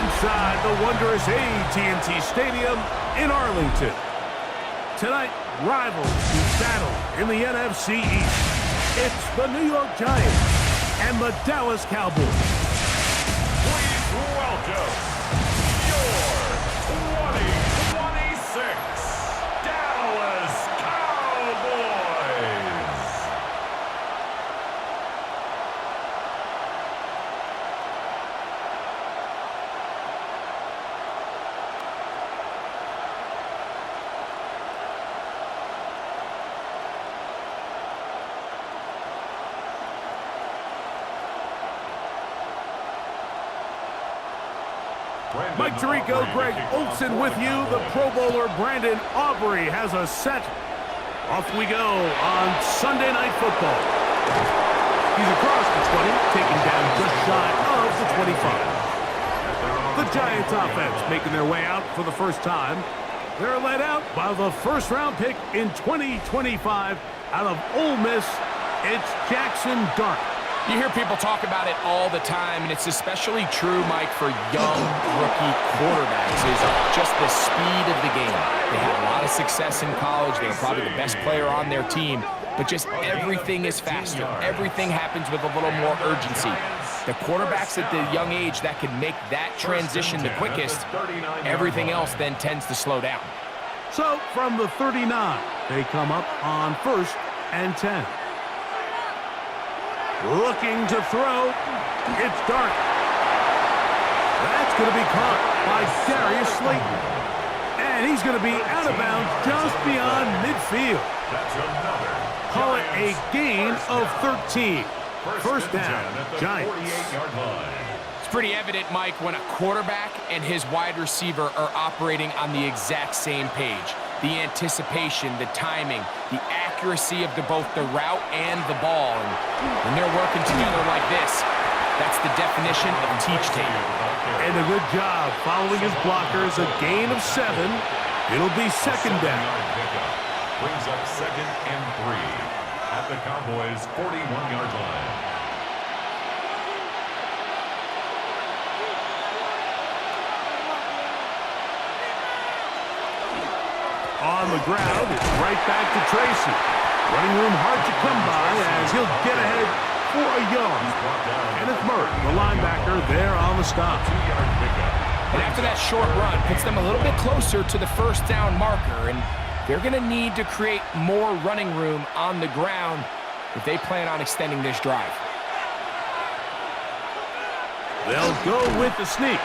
inside the wondrous AT&T Stadium in Arlington. Tonight, rivals who battle in the NFC East. It's the New York Giants and the Dallas Cowboys. Please welcome your 2026 Dallas Cowboys. Mike Tirico, Greg Olson with you. The Pro Bowler Brandon Aubrey has us set. Off we go on Sunday Night Football. He's across the 20, taking down just shy of the 25. The Giants offense making their way out for the first time. They're led out by the first-round pick in 2025 out of Ole Miss. It's Jackson Dart. You hear people talk about it all the time, and it's especially true, Mike, for young rookie quarterbacks, is just the speed of the game. They had a lot of success in college. They were probably the best player on their team, but just everything is faster. Everything happens with a little more urgency. The quarterbacks at the young age that can make that transition the quickest, everything else then tends to slow down. So, from the 39, they come up on 1st and 10. Looking to throw. It's Dart. That's going to be caught by Darius Slayton. And he's going to be out of bounds just beyond midfield. Call it a gain of 13. First down, Giants. It's pretty evident, Mike, when a quarterback and his wide receiver are operating on the exact same page. The anticipation, the timing, the accuracy of both the route and the ball. And when they're working together like this, that's the definition of teach tape. And a good job following his blockers. A gain of 7. It'll be second down. Brings up 2nd and 3 at the Cowboys' 41-yard line. On the ground, it's right back to Tracy. Running room hard to come by as he'll get ahead for a yard. Kenneth Murray, the linebacker, there on the stop. And after that short run, puts them a little bit closer to the first down marker, and they're going to need to create more running room on the ground if they plan on extending this drive. They'll go with the sneak.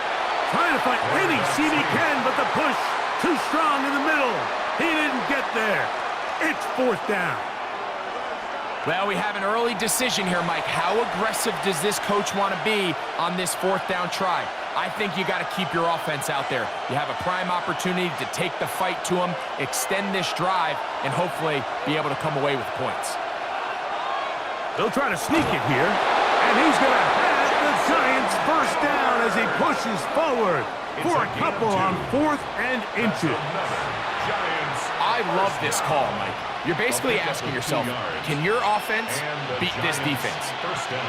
Trying to find any seam he can, but the push too strong in the middle. He didn't get there. It's 4th down. Well, we have an early decision here, Mike. How aggressive does this coach want to be on this 4th down try? I think you got to keep your offense out there. You have a prime opportunity to take the fight to him, extend this drive, and hopefully be able to come away with points. They'll try to sneak it here, and he's going to have the Giants first down as he pushes forward for a couple on 4th and inches. I love this call, Mike. You're basically asking yourself, can your offense beat this defense?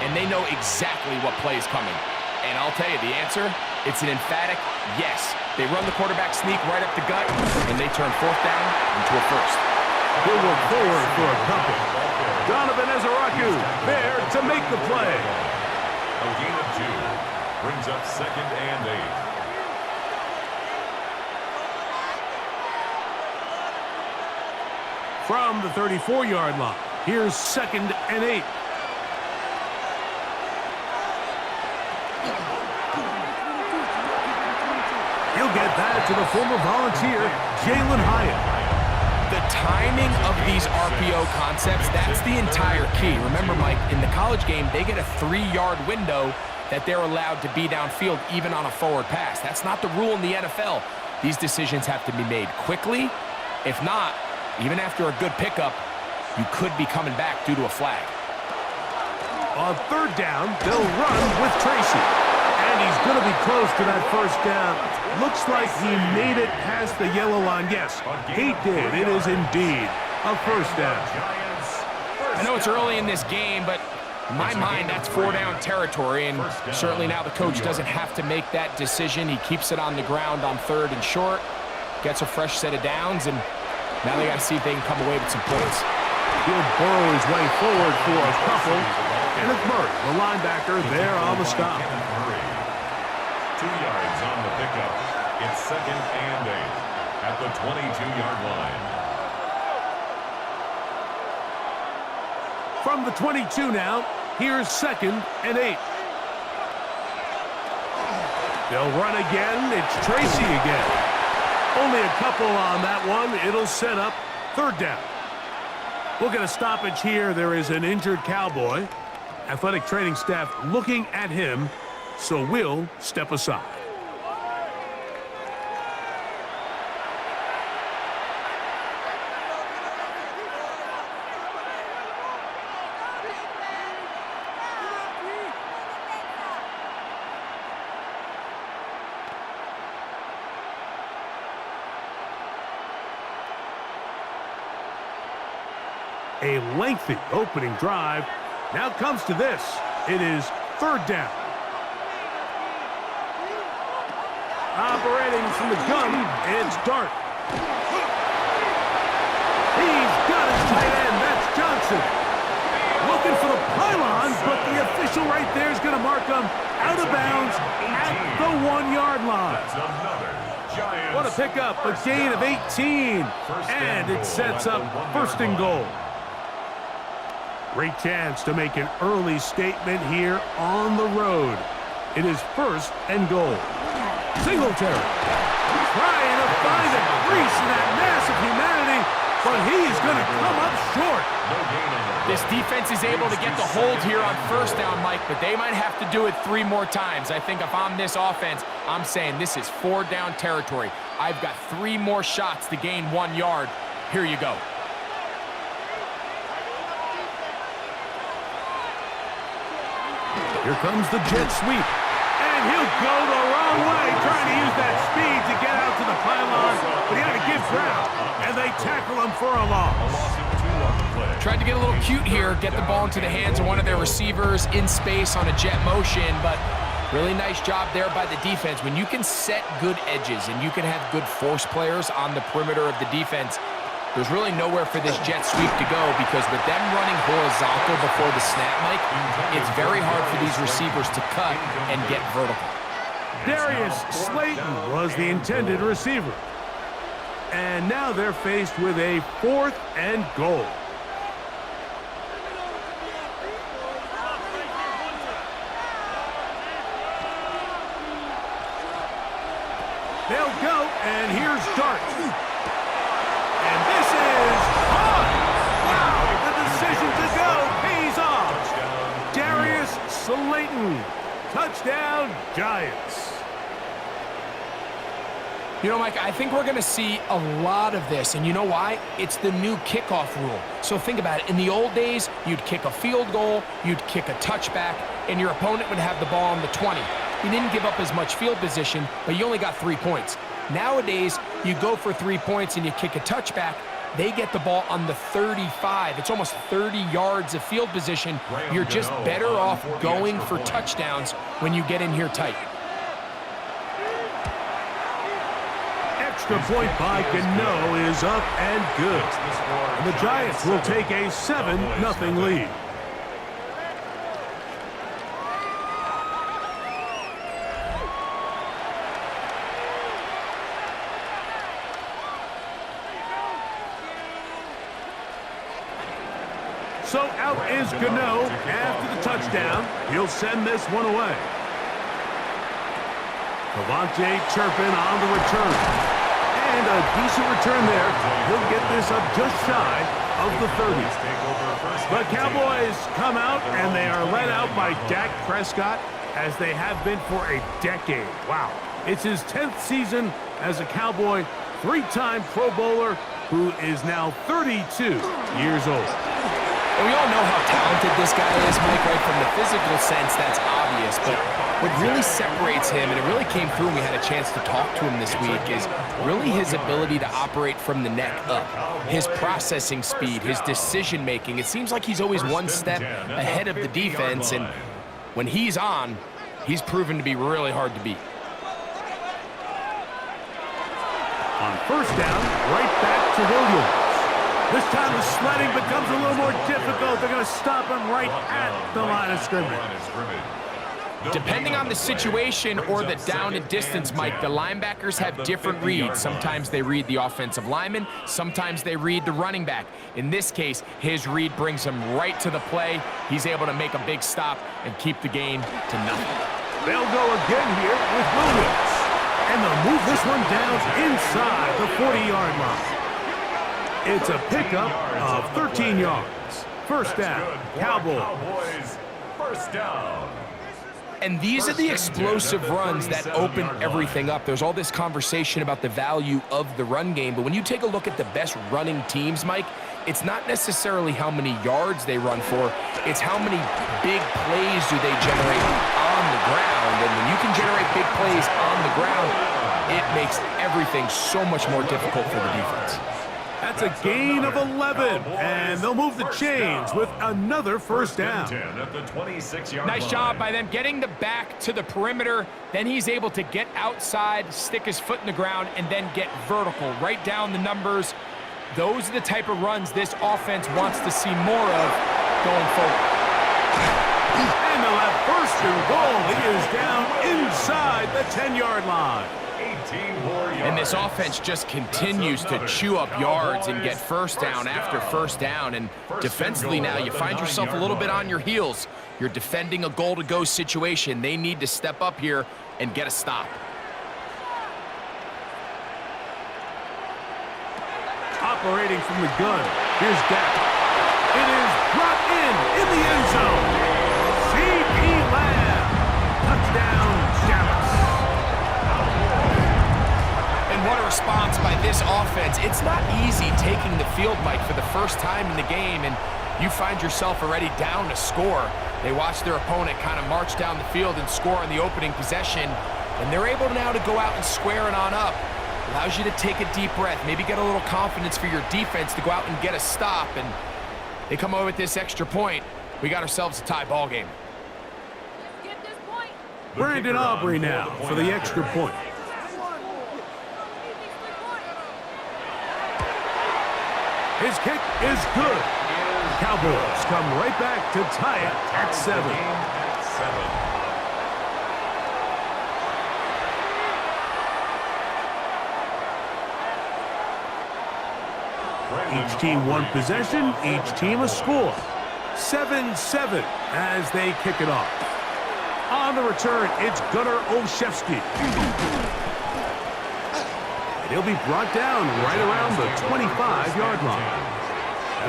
And they know exactly what play is coming. And I'll tell you the answer, it's an emphatic yes. They run the quarterback sneak right up the gut, and they turn 4th down into a first. He'll work forward for a couple. Donovan Ezaraku there to make the play. A gain of 2 brings up 2nd and 8. From the 34-yard line, here's 2nd and 8. He'll get that to the former Volunteer, Jalen Hyatt. The timing of these RPO concepts, that's the entire key. Remember, Mike, in the college game, they get a 3-yard window that they're allowed to be downfield even on a forward pass. That's not the rule in the NFL. These decisions have to be made quickly. If not, even after a good pickup, you could be coming back due to a flag. On 3rd down, they'll run with Tracy. And he's going to be close to that first down. Looks like he made it past the yellow line. Yes, he did. It is indeed a first down. I know it's early in this game, but In my mind, that's 4-down territory, and certainly now the coach doesn't have to make that decision. He keeps it on the ground on 3rd and short, gets a fresh set of downs, and now they got to see if they can come away with some points. He'll burrow his way forward for a couple, and it's Murray, the linebacker, there on the stop. 2 yards on the pickup. It's 2nd and 8 at the 22-yard line. From the 22 now, here's 2nd and 8. They'll run again. It's Tracy again. Only a couple on that one. It'll set up 3rd down. We'll get a stoppage here. There is an injured Cowboy. Athletic training staff looking at him, so we'll step aside. A lengthy opening drive. Now comes to this. It is 3rd down. Operating from the gun, it's Dart. He's got his tight end. That's Johnson. Looking for the pylon, but the official right there is going to mark him out of bounds at the 1-yard line. What a pickup, a gain of 18. And it sets up 1st and goal. Great chance to make an early statement here on the road. It is 1st and goal. Singletary trying to find a crease in that mass of humanity, but he's going to come up short. This defense is able to get the hold here on 1st down, Mike, but they might have to do it 3 more times. I think if I'm this offense, I'm saying this is 4-down territory. I've got 3 more shots to gain 1 yard. Here you go. Here comes the jet sweep. And he'll go the wrong way, trying to use that speed to get out to the pylon. But he had to give ground, and they tackle him for a loss. Tried to get a little cute here, get the ball into the hands of one of their receivers in space on a jet motion, but really nice job there by the defense. When you can set good edges and you can have good force players on the perimeter of the defense, there's really nowhere for this jet sweep to go, because with them running horizontal before the snap, Mike, it's very hard for these receivers to cut and get vertical. Darius Slayton was the intended receiver. And now they're faced with a 4th and goal. They'll go, and here's Dart. And this is on. Wow, the decision to go pays off. Darius Slayton. Touchdown, Giants. You know, Mike, I think we're going to see a lot of this, and you know why? It's the new kickoff rule. So think about it. In the old days, you'd kick a field goal, you'd kick a touchback, and your opponent would have the ball on the 20. You didn't give up as much field position, but you only got 3 points. Nowadays, you go for 3 points and you kick a touchback, they get the ball on the 35. It's almost 30 yards of field position. You're just better off going for touchdowns when you get in here tight. Extra point by Gano is up and good. And the Giants will take a 7-0 lead. So out is Gano after the touchdown. He'll send this one away. Cavante Turpin on the return. And a decent return there. He'll get this up just shy of the 30. The Cowboys come out, and they are led out by Dak Prescott, as they have been for a decade. Wow. It's his 10th season as a Cowboy, 3-time Pro Bowler, who is now 32 years old. And we all know how talented this guy is, Mike, right? From the physical sense, that's obvious. But What really separates him, and it really came through when we had a chance to talk to him this week, is really his ability to operate from the neck up. His processing speed, his decision-making. It seems like he's always one step ahead of the defense, and when he's on, he's proven to be really hard to beat. On first down, right back to Williams. This time the sledding becomes a little more difficult. They're going to stop him right at the line of scrimmage. Depending on the situation or the down and distance, Mike, the linebackers have different reads. Sometimes they read the offensive lineman. Sometimes they read the running back. In this case, his read brings him right to the play. He's able to make a big stop and keep the gain to nothing. They'll go again here with Williams. And they'll move this one down inside the 40-yard line. It's a pickup of 13 yards. First down, Cowboys. First down. And these are the explosive runs that open everything up. There's all this conversation about the value of the run game, but when you take a look at the best running teams, Mike, it's not necessarily how many yards they run for, it's how many big plays do they generate on the ground. And when you can generate big plays on the ground, it makes everything so much more difficult for the defense. That's a gain of 11, and they'll move the chains with another first down. Nice job by them getting the back to the perimeter. Then he's able to get outside, stick his foot in the ground, and then get vertical. Right down the numbers. Those are the type of runs this offense wants to see more of going forward. And they'll have first and goal. He is down inside the 10-yard line. And this offense just continues to chew up yards and get first down after first down. And defensively now, you find yourself a little bit on your heels. You're defending a goal-to-go situation. They need to step up here and get a stop. Operating from the gun, here's Dak. It is brought in the end zone. C.P. Lamb. Touchdown, Dallas. And what a response by this offense. It's not easy taking the field, Mike, for the first time in the game, and you find yourself already down to score. They watch their opponent kind of march down the field and score on the opening possession, and they're able now to go out and square it on up. Allows you to take a deep breath, maybe get a little confidence for your defense to go out and get a stop, and they come over with this extra point. We got ourselves a tie ball game. Brandon Aubrey now for the extra point. His kick is good. Cowboys come right back to tie it at 7. Each team one possession, each team a score. 7-7 as they kick it off. On the return, it's Gunnar Olszewski. And he'll be brought down right around the 25-yard line.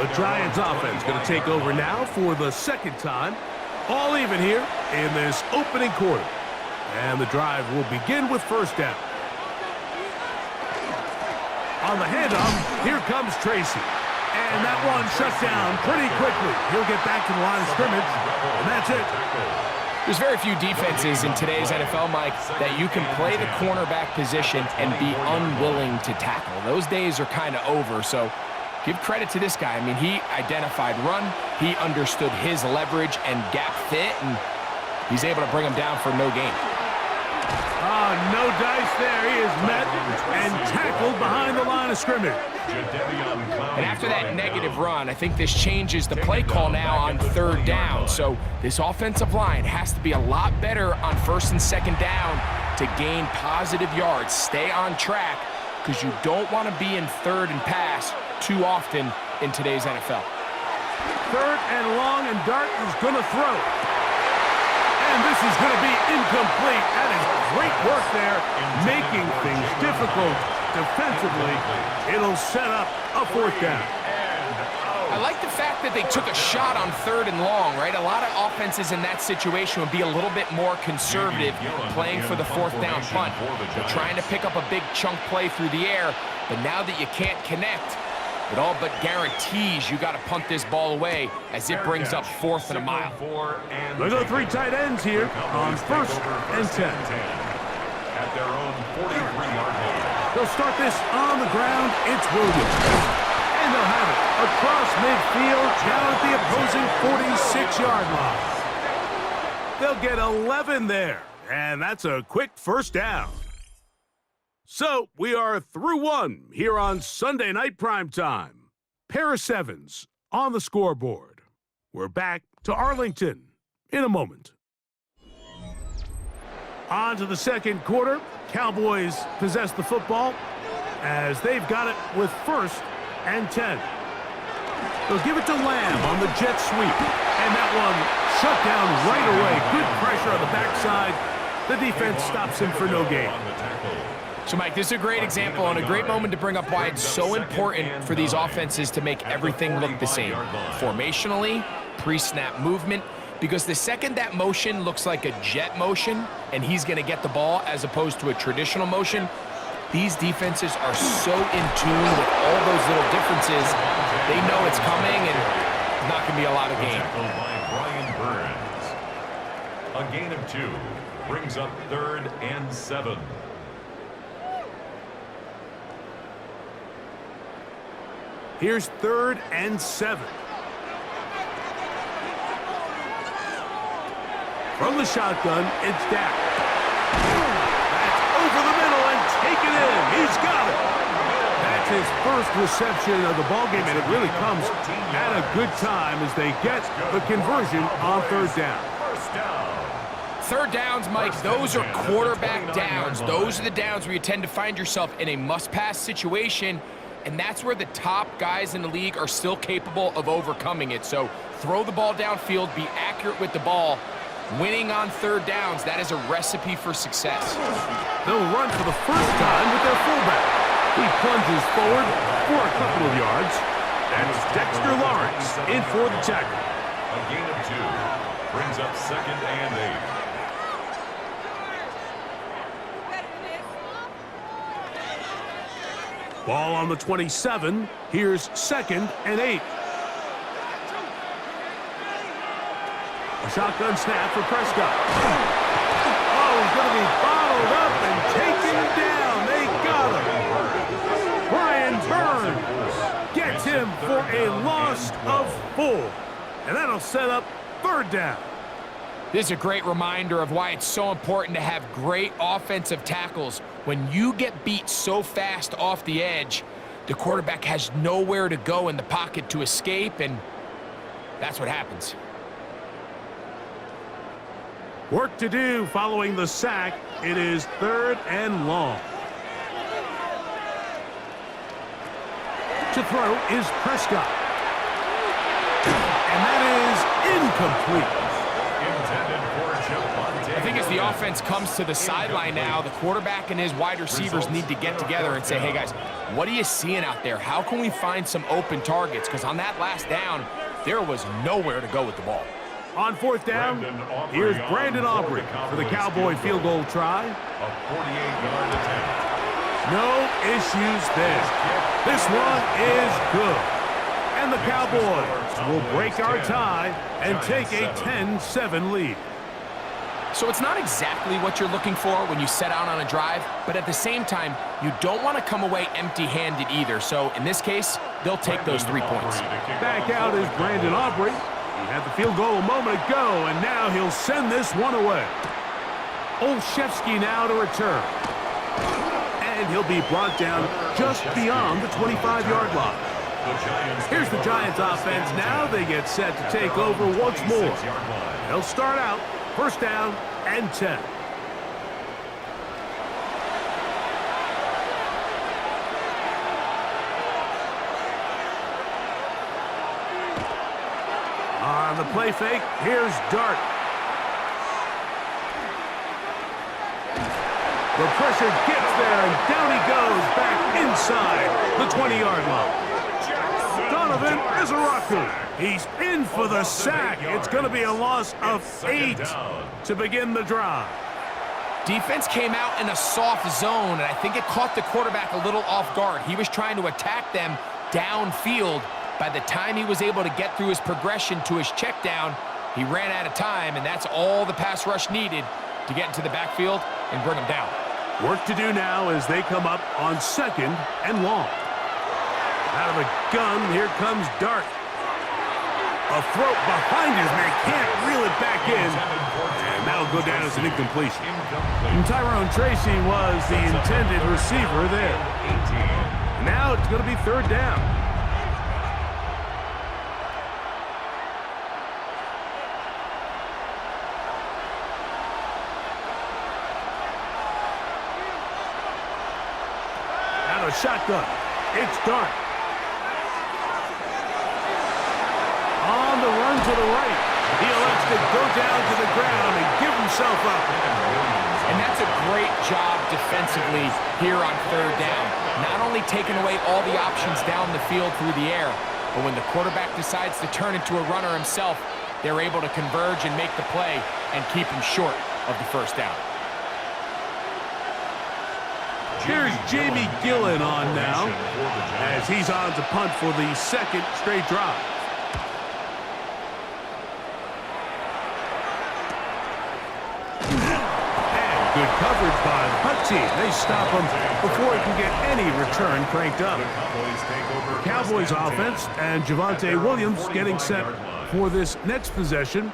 The Giants offense going to take over now for the second time. All even here in this opening quarter. And the drive will begin with first down. On the handoff, here comes Tracy. And that one shut down pretty quickly. He'll get back to the line of scrimmage, and that's it. There's very few defenses in today's NFL, Mike, that you can play the cornerback position and be unwilling to tackle. Those days are kind of over, so give credit to this guy. I mean, he identified run, he understood his leverage and gap fit, and he's able to bring him down for no gain. Oh, no dice there. He is met and tackled behind the line of scrimmage. And after that negative run, I think this changes the play call now on third down. So this offensive line has to be a lot better on first and second down to gain positive yards. Stay on track because you don't want to be in third and pass too often in today's NFL. Third and long, and Dart is going to throw. And this is going to be incomplete. That is great work there, making things difficult defensively. It'll set up a fourth down. I like the fact that they took a shot on third and long, right? A lot of offenses in that situation would be a little bit more conservative playing for the fourth down punt. They're trying to pick up a big chunk play through the air, but now that you can't connect, It all but guarantees you got to punt this ball away as it brings up 4th and a mile. They go 3 tight ends here on 1st and 10. At their own 43-yard line. They'll start this on the ground. It's Williams. And they'll have it across midfield down at the opposing 46-yard line. They'll get 11 there, and that's a quick first down. So we are through 1 here on Sunday Night Primetime. Pair of 7s on the scoreboard. We're back to Arlington in a moment. On to the second quarter. Cowboys possess the football as they've got it with 1st and 10. They'll give it to Lamb on the jet sweep. And that one shut down right away. Good pressure on the backside. The defense stops him for no gain. So, Mike, this is a great example and a great moment to bring up why it's so important for these offenses to make everything look the same. Formationally, pre-snap movement, because the second that motion looks like a jet motion and he's going to get the ball as opposed to a traditional motion, these defenses are so in tune with all those little differences. They know it's coming and there's not going to be a lot of gain. A gain of 2 brings up 3rd and 7. Here's 3rd and 7. From the shotgun, it's Dak. That's over the middle and taken in. He's got it. That's his first reception of the ballgame, and it really comes at a good time as they get the conversion on 3rd down. 3rd downs, Mike, those are quarterback downs. Those are the downs where you tend to find yourself in a must-pass situation, and that's where the top guys in the league are still capable of overcoming it. So throw the ball downfield, be accurate with the ball. Winning on 3rd downs, that is a recipe for success. They'll run for the first time with their fullback. He plunges forward for a couple of yards. That's Dexter Lawrence in for the tackle. A gain of 2 brings up 2nd and 8. Ball on the 27. Here's 2nd and 8. A shotgun snap for Prescott. Oh, he's going to be bottled up and taken down. They got him. Brian Burns gets him for a loss of 4. And that'll set up 3rd down. This is a great reminder of why it's so important to have great offensive tackles. When you get beat so fast off the edge, the quarterback has nowhere to go in the pocket to escape, and that's what happens. Work to do following the sack. It is 3rd and long. To throw is Prescott. And that is incomplete. I think as the offense comes to the sideline now, the quarterback and his wide receivers need to get together and say, hey, guys, what are you seeing out there? How can we find some open targets? Because on that last down, there was nowhere to go with the ball. On 4th down, here's Brandon Aubrey for the Cowboy field goal try. A 48-yard attempt. No issues there. This one is good. And the Cowboys will break our tie and take a 10-7 lead. So it's not exactly what you're looking for when you set out on a drive, but at the same time, you don't want to come away empty-handed either. So in this case, they'll take those 3 points. Back out is Brandon Aubrey. He had the field goal a moment ago, and now he'll send this one away. Olszewski now to return. And he'll be brought down just beyond the 25-yard line. Here's the Giants offense now. They get set to take over once more. They'll start out 1st down and 10. On the play fake, here's Dart. The pressure gets there, and down he goes back inside the 20-yard line. Donovan Izaraku. He's in for the sack. It's going to be a loss of 8 to begin the drive. Defense came out in a soft zone, and I think it caught the quarterback a little off guard. He was trying to attack them downfield. By the time he was able to get through his progression to his check down, he ran out of time, and that's all the pass rush needed to get into the backfield and bring him down. Work to do now as they come up on 2nd and long. Out of the gun, here comes Dart. A throw behind his man, can't reel it back in. And that'll go down as an incompletion. And Tyrone Tracy was the intended receiver there. Now it's going to be 3rd down. Out of shotgun, it's Dart. On the run to the right. He elects to go down to the ground and give himself up. And that's a great job defensively here on 3rd down. Not only taking away all the options down the field through the air, but when the quarterback decides to turn into a runner himself, they're able to converge and make the play and keep him short of the 1st down. Here's Jamie Gillen on now as he's on to punt for the 2nd straight drive. Good coverage by the punt team. They stop him before he can get any return cranked up. Cowboys offense and Javonte Williams getting set for this next possession.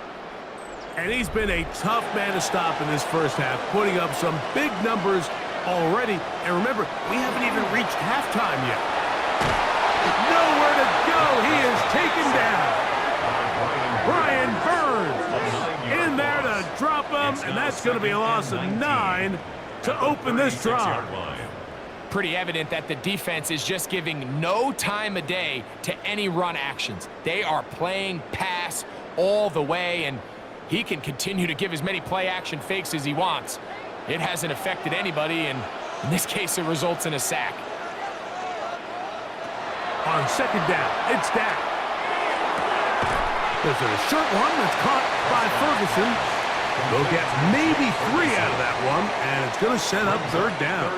And he's been a tough man to stop in this 1st half, putting up some big numbers already. And remember, we haven't even reached halftime yet. Nowhere to go. He is taken down. Brian Burns in there to drop him, and that's going to be a loss of 9 to open this drive. Pretty evident that the defense is just giving no time of day to any run actions. They are playing pass all the way, and he can continue to give as many play-action fakes as he wants. It hasn't affected anybody, and in this case, it results in a sack. On 2nd down, it's Dak. There's a short one that's caught by Ferguson. They'll get maybe 3 out of that one, and it's going to set up 3rd down.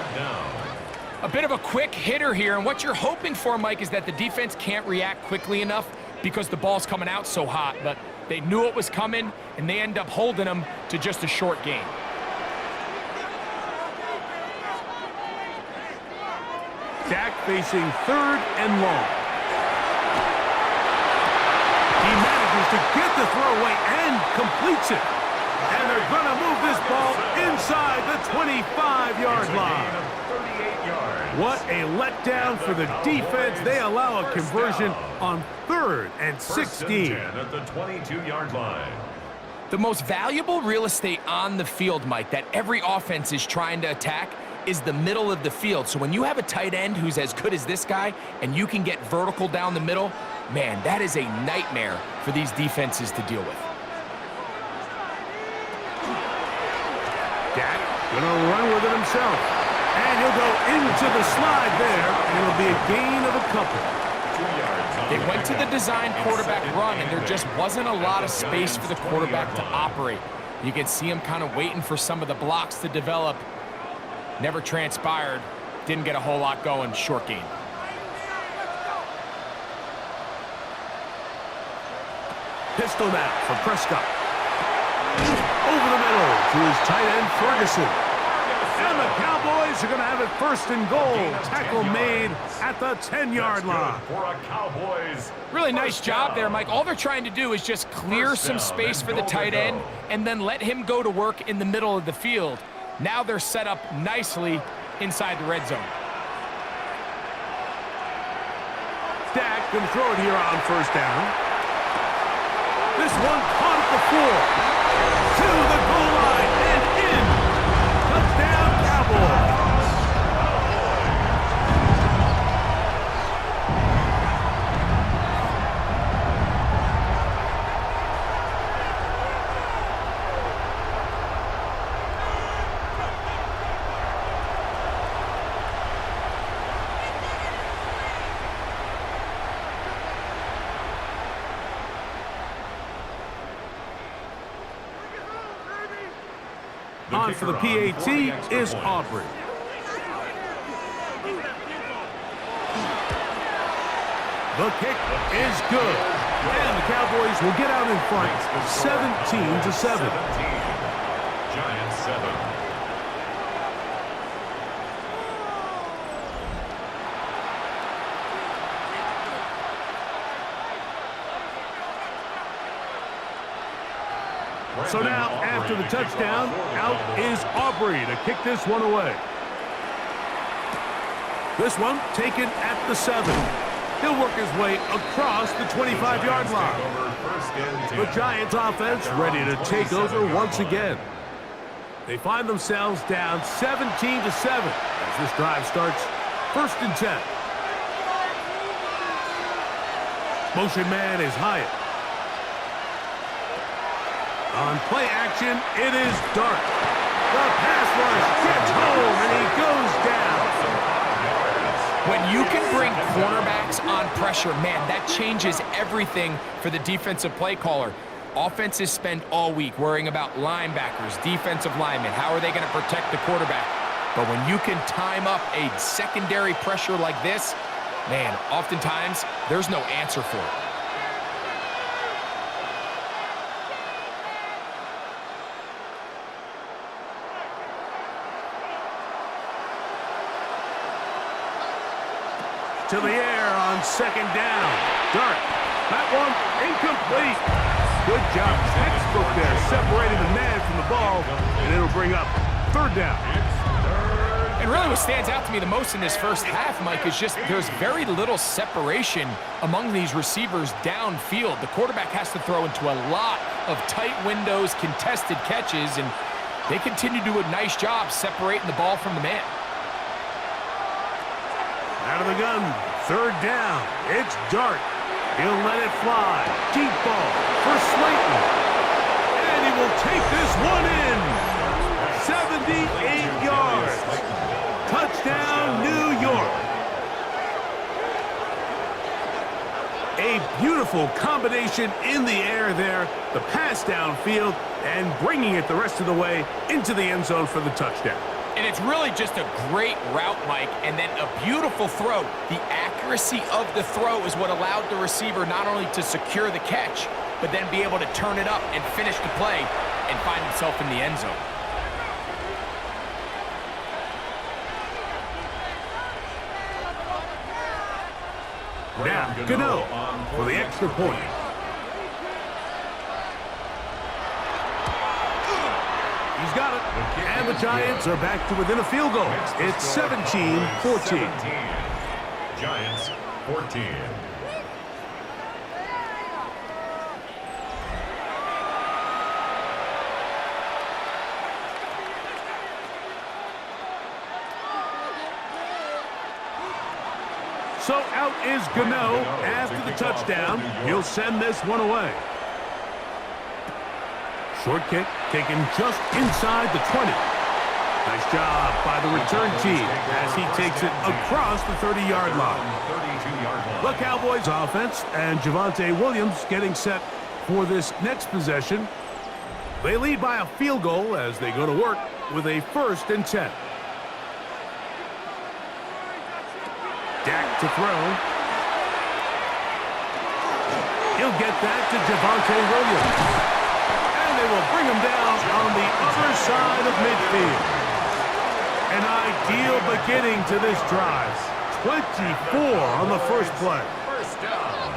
A bit of a quick hitter here, and what you're hoping for, Mike, is that the defense can't react quickly enough because the ball's coming out so hot, but they knew it was coming, and they end up holding them to just a short gain. Dak facing 3rd and long. He manages to get the throw away and completes it. And they're going to move this ball inside the 25-yard line. What a letdown for the defense. They allow a conversion on 3rd and 16. At the 22-yard line. The most valuable real estate on the field, Mike, that every offense is trying to attack is the middle of the field. So when you have a tight end who's as good as this guy and you can get vertical down the middle, man, that is a nightmare for these defenses to deal with. Dak gonna run with it himself. And he'll go into the slide there, and it'll be a gain of a couple. They went to the design quarterback run, and there just wasn't a lot of space for the quarterback to operate. You can see him kind of waiting for some of the blocks to develop. Never transpired. Didn't get a whole lot going. Short gain. Pistol now for Prescott. Over the middle to his tight end, Ferguson. And the Cowboys are going to have it 1st and goal. Tackle made at the 10-yard line. For a Cowboys. Really nice job there, Mike. All they're trying to do is just clear some space for the tight end and then let him go to work in the middle of the field. Now they're set up nicely inside the red zone. Dak going to throw it here on 1st down. This one caught at the 4. To the goal line and in. Touchdown, Cowboys. On for the PAT is Aubrey. The kick is good. And the Cowboys will get out in front 17-7. Giants 7. So now, after the touchdown, out is Aubrey to kick this one away. This one taken at the 7. He'll work his way across the 25-yard line. The Giants offense ready to take over once again. They find themselves down 17-7 as this drive starts 1st and 10. Motion man is Hyatt. On play action, it is Dart. The pass rush gets home, and he goes down. When you can bring cornerbacks on pressure, man, that changes everything for the defensive play caller. Offenses spend all week worrying about linebackers, defensive linemen. How are they going to protect the quarterback? But when you can time up a secondary pressure like this, man, oftentimes there's no answer for it. To the air on 2nd down. Dart. That one incomplete. Good job. Textbook there, separating the man from the ball, and it'll bring up 3rd down. And really what stands out to me the most in this first half, Mike, is just there's very little separation among these receivers downfield. The quarterback has to throw into a lot of tight windows, contested catches, and they continue to do a nice job separating the ball from the man. Out of the gun, 3rd down. It's Dart. He'll let it fly. Deep ball for Slayton. And he will take this one in. 78 yards. Touchdown, New York. A beautiful combination in the air there. The pass downfield and bringing it the rest of the way into the end zone for the touchdown. And it's really just a great route, Mike, and then a beautiful throw. The accuracy of the throw is what allowed the receiver not only to secure the catch, but then be able to turn it up and finish the play and find himself in the end zone. Now, Gano for the extra point. He's got it. And the Giants are back to within a field goal. It's 17-14. Giants 14. So out is Gano after the touchdown. He'll send this one away. Short kick taken just inside the 20. Nice job by the return team as he takes it across the 30-yard line. The Cowboys offense and Javonte Williams getting set for this next possession. They lead by a field goal as they go to work with a 1st and 10. Dak to throw. He'll get that to Javonte Williams. They will bring him down on the other side of midfield. An ideal beginning to this drive. 24 on the first play. First down.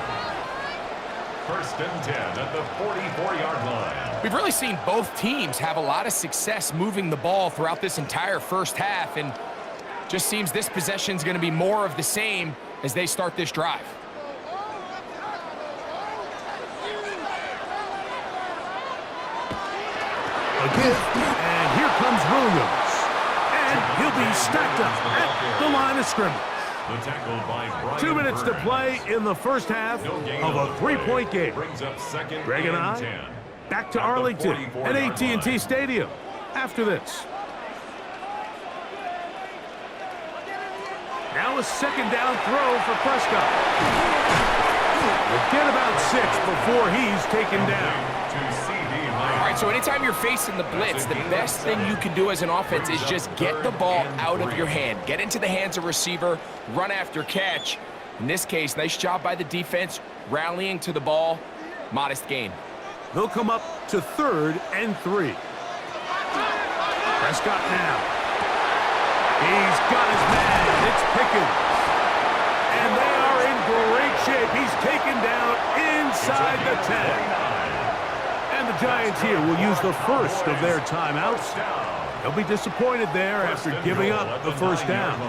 1st and 10 at the 44-yard line. We've really seen both teams have a lot of success moving the ball throughout this entire first half, and just seems this possession is going to be more of the same as they start this drive. Again, and here comes Williams. And he'll be stacked up at the line of scrimmage. 2 minutes to play in the first half of a 3-point game. Greg and I back to Arlington at AT&T Stadium after this. Now a 2nd down throw for Prescott. We'll get about 6 before he's taken down. All right, so anytime you're facing the blitz, the best thing you can do as an offense is just get the ball out of your hand. Get into the hands of receiver, run after catch, In this case, nice job by the defense, rallying to the ball. Modest gain. They'll come up to 3rd and 3. Prescott now. He's got his man. It's Pickens. And they are in great shape. He's taken down inside the 10. And the Giants here will use the first of their timeouts. They'll be disappointed there after giving up the first down.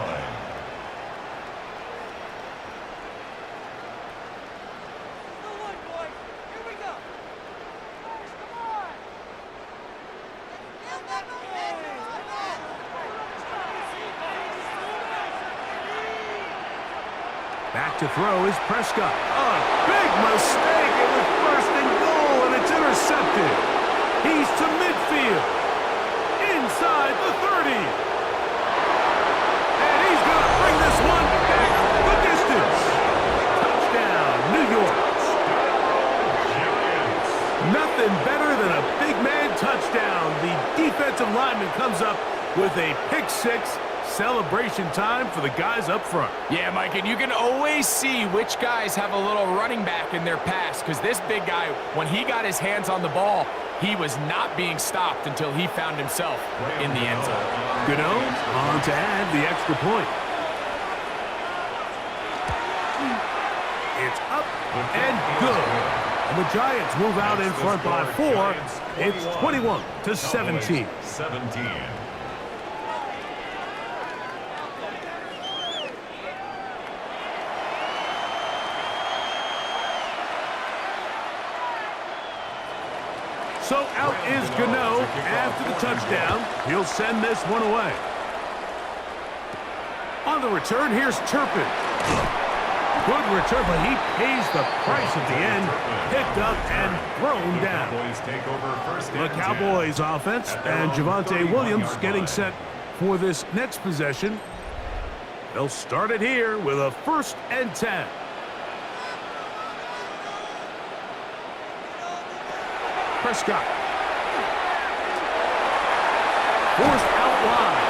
Back to throw is Prescott. A big mistake. It was 1st and goal, and it's intercepted. He's to midfield. Inside the 30. And he's going to bring this one back the distance. Touchdown, New York. Nothing better than a big man touchdown. The defensive lineman comes up with a pick 6. Celebration time for the guys up front. Yeah, Mike, and you can always see which guys have a little running back in their pass, because this big guy, when he got his hands on the ball, he was not being stopped until he found himself in the end zone. Gano on to add the extra point. It's up and good. And the Giants move out in front by 4. It's 21-17. So out is Gano after the touchdown. He'll send this one away. On the return, here's Turpin. Good return, but he pays the price at the end. Picked up and thrown down. The Cowboys offense and Javonte Williams getting set for this next possession. They'll start it here with a 1st and 10. Prescott. Forced out wide.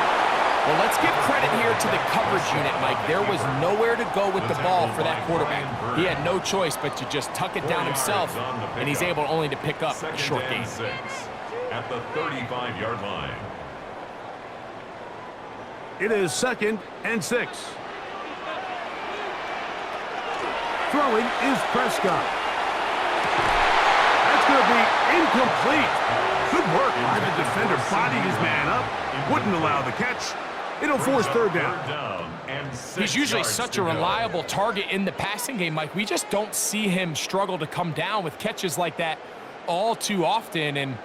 Well, let's give credit here to the coverage unit, Mike. There was nowhere to go with the ball for that quarterback. He had no choice but to just tuck it down himself, and he's able only to pick up a short gain. At the 35-yard line. It is 2nd and 6. Throwing is Prescott. Going to be incomplete. Good work by the defender. Bodied his man up. Wouldn't allow the catch. It'll force 3rd down. He's usually such a reliable target in the passing game, Mike. We just don't see him struggle to come down with catches like that all too often. And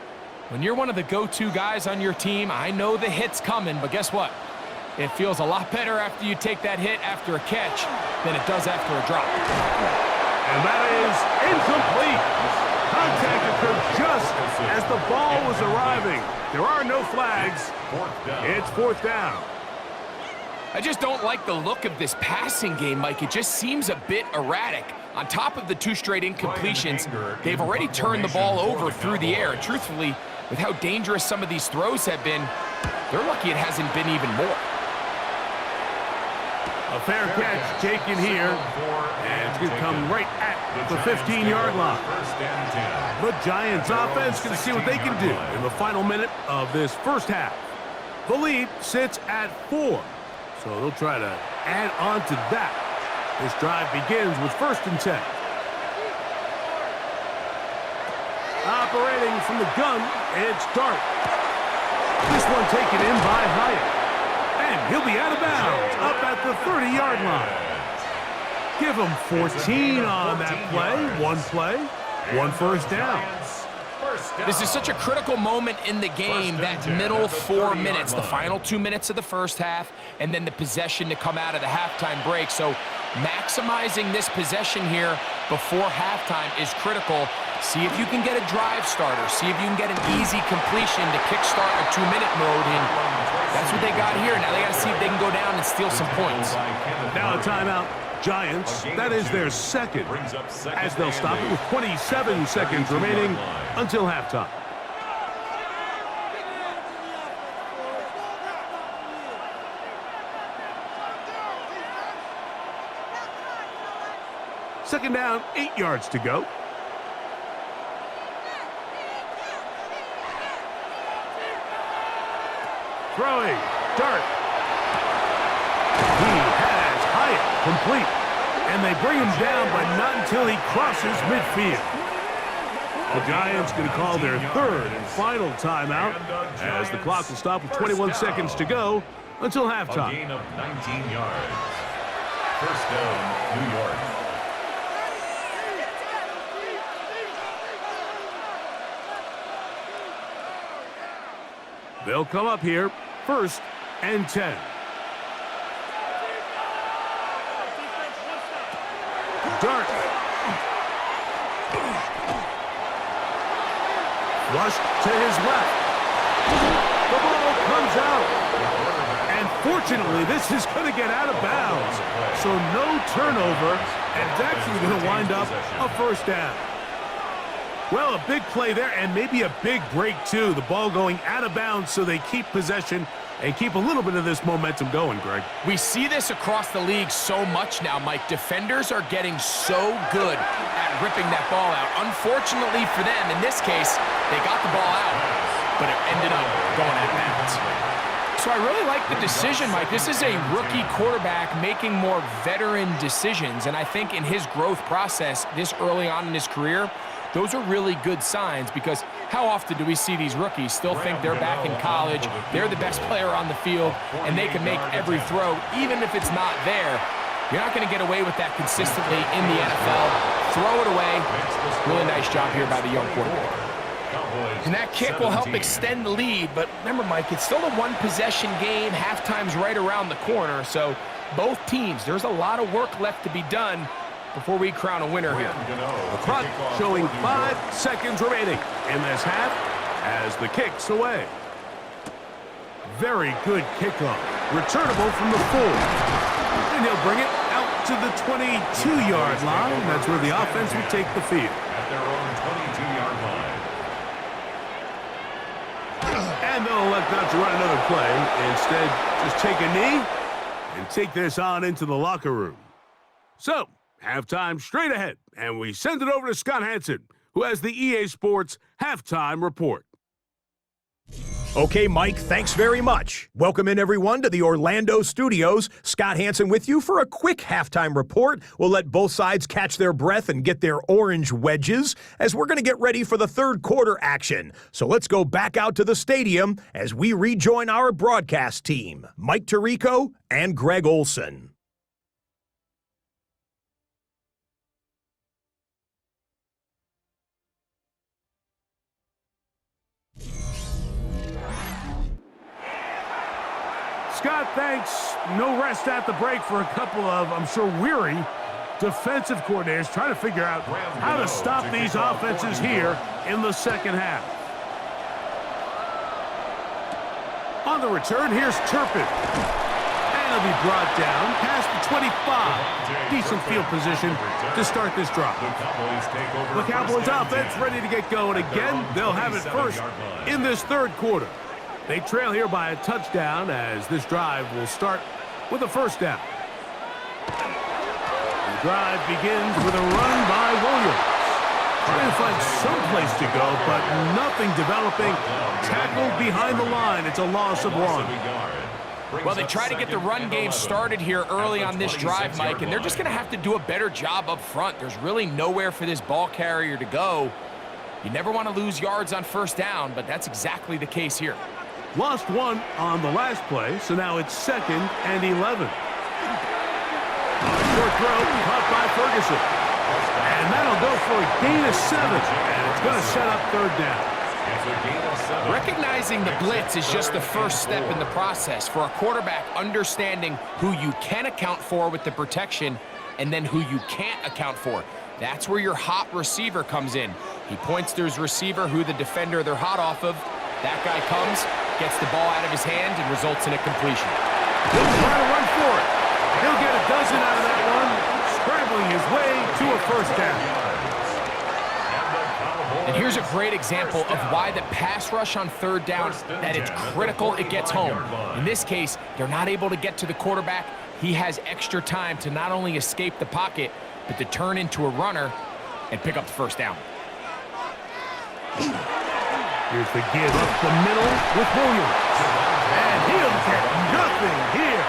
when you're one of the go-to guys on your team, I know the hit's coming, but guess what? It feels a lot better after you take that hit after a catch than it does after a drop. And that is incomplete. Contact occurred just as the ball was arriving. There are no flags. It's 4th down. I just don't like the look of this passing game, Mike. It just seems a bit erratic. On top of the 2 straight incompletions, they've already turned the ball over through the air. And truthfully, with how dangerous some of these throws have been, they're lucky it hasn't been even more. A fair catch taken here, and it's going to come right at the 15-yard line. The Giants offense can see what they can do in the final minute of this first half. The lead sits at 4, so they'll try to add on to that. This drive begins with 1st and 10. Operating from the gun, it's Dart. This one taken in by Hyatt. And he'll be out of bounds up at the 30-yard line. Give him 14 on that play. 1 play, 1 first down. This is such a critical moment in the game, that middle 4 minutes, the final 2 minutes of the first half, and then the possession to come out of the halftime break. So maximizing this possession here before halftime is critical. See if you can get a drive starter. See if you can get an easy completion to kickstart a 2-minute mode. And that's what they got here. Now they got to see if they can go down and steal some points. Now a timeout. Giants, that is their 2nd, as they'll stop it with 27 seconds remaining until halftime. Second down, 8 yards to go. Throwing, dart. He has Hyatt complete. And they bring him down, but not until he crosses midfield. The Giants going to call their third and final timeout as the clock will stop with 21 seconds to go until halftime. A gain of 19 yards. First down, New York. They'll come up here, 1st and 10. Dart. Flushed to his left. The ball comes out. And fortunately, this is going to get out of bounds. So no turnover, and it's actually going to wind up a first down. Well, a big play there, and maybe a big break, too. The ball going out of bounds so they keep possession and keep a little bit of this momentum going, Greg. We see this across the league so much now, Mike. Defenders are getting so good at ripping that ball out. Unfortunately for them, in this case, they got the ball out, but it ended up going out of bounds. So I really like the decision, Mike. This is a rookie quarterback making more veteran decisions, and I think in his growth process this early on in his career, those are really good signs, because how often do we see these rookies still think they're back in college, they're the best player on the field, and they can make every throw, even if it's not there. You're not going to get away with that consistently in the NFL. Throw it away. Really nice job here by the young quarterback. And that kick will help extend the lead, but remember, Mike, it's still a one-possession game. Halftime's right around the corner, so both teams, there's a lot of work left to be done before we crown a winner here. The clock showing 5 seconds remaining in this half as the kick's away. Very good kickoff. Returnable from the 4. And he'll bring it out to the 22-yard line. That's where the offense will take the field. At their own 22-yard line. And they'll elect not to run another play. Instead, just take a knee and take this on into the locker room. So, halftime straight ahead, and we send it over to Scott Hansen, who has the EA Sports Halftime Report. Okay, Mike, thanks very much. Welcome in, everyone, to the Orlando studios. Scott Hansen with you for a quick halftime report. We'll let both sides catch their breath and get their orange wedges as we're going to get ready for the third quarter action. So let's go back out to the stadium as we rejoin our broadcast team, Mike Tirico and Greg Olson. Scott, thanks. No rest at the break for a couple of, I'm sure, weary defensive coordinators trying to figure out how to stop these offenses here in the second half. On the return, here's Turpin. And he'll be brought down past the 25. Decent field position to start this drive. The Cowboys offense ready to get going again. They'll have it first in this third quarter. They trail here by a touchdown as this drive will start with a first down. The drive begins with a run by Williams. Trying to find some place to go, but nothing developing. Tackled behind the line. It's a loss of 1. Well, they try to get the run game started here early on this drive, Mike, and they're just going to have to do a better job up front. There's really nowhere for this ball carrier to go. You never want to lose yards on first down, but that's exactly the case here. Lost 1 on the last play, so now it's 2nd and 11. Short throw caught by Ferguson. And that'll go for a gain of 7, and it's going to set up third down. Recognizing the blitz is just the first step in the process for a quarterback understanding who you can account for with the protection and then who you can't account for. That's where your hot receiver comes in. He points to his receiver who the defender they're hot off of. That guy comes, gets the ball out of his hand, and results in a completion. He'll try to run for it. He'll get a dozen out of that one, scrambling his way to a first down. And here's a great example of why the pass rush on third down, that it's critical it gets home. In this case, they're not able to get to the quarterback. He has extra time to not only escape the pocket, but to turn into a runner and pick up the first down. Here's the give up the middle with Williams. And he'll get nothing here.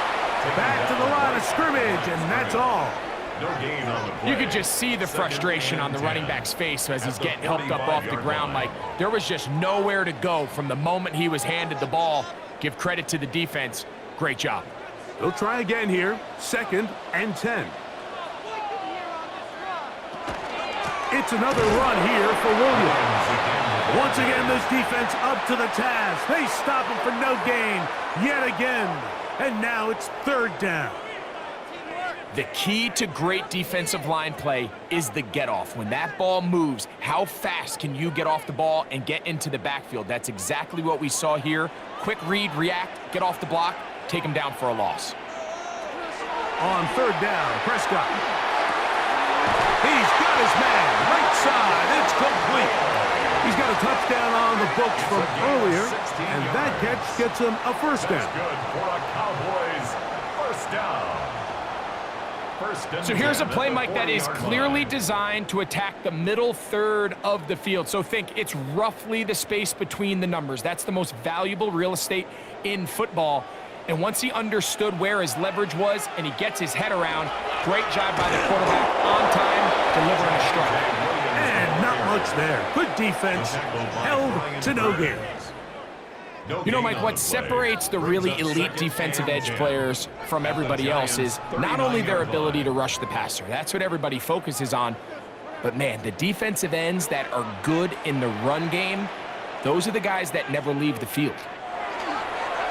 Back to the line of scrimmage, and that's all. No gain on the play. You could just see the frustration on the running back's face as he's getting helped up off the ground, Mike. There was just nowhere to go from the moment he was handed the ball. Give credit to the defense. Great job. They'll try again here. 2nd and 10. It's another run here for Williams. Once again, this defense up to the task. They stop him for no gain yet again. And now it's 3rd down. The key to great defensive line play is the get-off. When that ball moves, how fast can you get off the ball and get into the backfield? That's exactly what we saw here. Quick read, react, get off the block, take him down for a loss. On 3rd down, Prescott. He's got his man, right side, it's complete. He's got a touchdown on the books from earlier, and that catch gets him a first down. Good for a Cowboys first down. So here's a play, Mike, that is clearly designed to attack the middle third of the field. So think it's roughly the space between the numbers. That's the most valuable real estate in football. And once he understood where his leverage was and he gets his head around, great job by the quarterback on time, delivering a strike. And not much there. Good defense, held to no gain. You know, Mike, what separates the really elite defensive edge players from everybody else is not only their ability to rush the passer. That's what everybody focuses on. But, man, the defensive ends that are good in the run game, those are the guys that never leave the field.